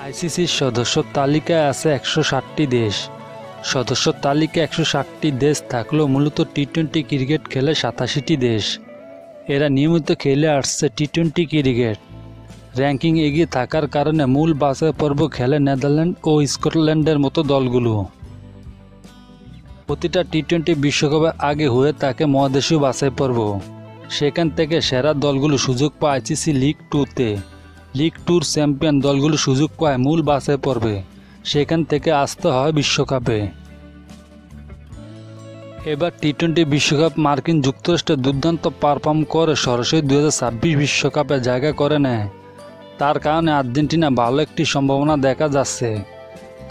আইসিসির সদস্য তালিকায় আছে ১৬০টি দেশ। সদস্য তালিকায় ১৬০টি দেশ থাকলেও মূলত টি-20 ক্রিকেট খেলে ৮৭টি দেশ। এরা নিয়মিত খেলে আসছে টি-20 ক্রিকেট। র্যাঙ্কিং এগিয়ে থাকার কারণে মূল বাছাই পর্ব খেলে নেদারল্যান্ড ও স্কটল্যান্ডের মতো দলগুলো। প্রতিটা টি-20 বিশ্বকাপে আগে হয়ে থাকে মহাদেশীয় বাছাই পর্ব। সেখান থেকে সেরা দলগুলো সুযোগ পায় আইসিসি লিগ 2-তে। লিগ 2-র চ্যাম্পিয়ন দলগুলো সুযোগ পায় মূল বাছাই পর্বে। সেখান থেকে আসতে হয় বিশ্বকাপে। এবার টি-20 বিশ্বকাপ মার্কিন যুক্তরাষ্ট্রে দুর্দান্ত পারফর্ম করে সরাসরি 2026 বিশ্বকাপে জায়গা করে নেয়। তার কারণে আর্জেন্টিনা ভালো একটি সম্ভাবনা দেখা যাচ্ছে।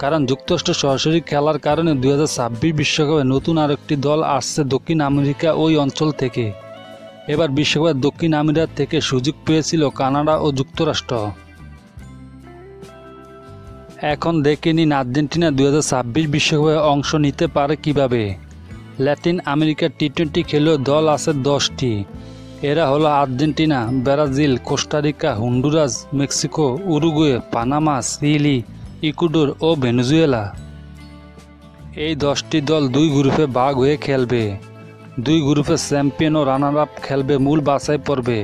কারণ যুক্তরাষ্ট্র সরাসরি খেলার কারণে 2026 বিশ্বকাপে নতুন আরেকটি দল আসছে দক্ষিণ আমেরিকা ওই অঞ্চল থেকে। এবার বিশ্বকাপে দক্ষিণ আমেরিকা থেকে সুযোগ পেয়েছিল কানাডা ও যুক্তরাষ্ট্র। এখন দেখে নিন আর্জেন্টিনা 2026 বিশ্বকাপে অংশ নিতে পারে কিভাবে। ল্যাটিন আমেরিকার টি-20 খেলেও দল আছে 10টি। এরা হলো Argentina, Brazil, Costa Rica, Honduras, Mexico, Uruguay, Panama, Chile, Ecuador ও ভেনেজুয়েলা। এই 10টি দল দুই গ্রুপে ভাগ হয়ে খেলবে। দুই গ্রুপে চ্যাম্পিয়ন ও রানার আপ খেলবে মূল বাছাই পর্বে।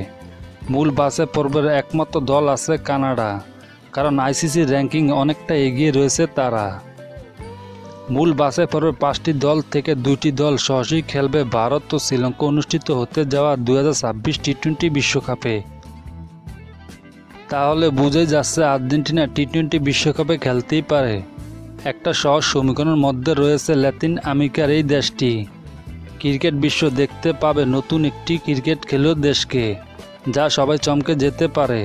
মূল বাছাই পর্বের একমাত্র দল আছে কানাডা, কারণ আইসিসি র্যাঙ্কিং অনেকটা এগিয়ে রয়েছে তারা। মূল বাছাই পর্বে 5টি দল থেকে 2টি দল সরাসরি খেলবে ভারত ও শ্রীলঙ্কা অনুষ্ঠিত হতে যাওয়া 2026 টি-20 বিশ্বকাপে। তাহলে বুঝেই যাচ্ছে আর্জেন্টিনা টি-20 বিশ্বকাপে খেলতেই পারে। একটা সহজ সমীকরণের মধ্যে রয়েছে ল্যাটিন আমেরিকার এই দেশটি। ক্রিকেট বিশ্ব দেখতে পাবে নতুন একটি ক্রিকেট খেলুড়ে দেশকে, যা সবাই চমকে যেতে পারে।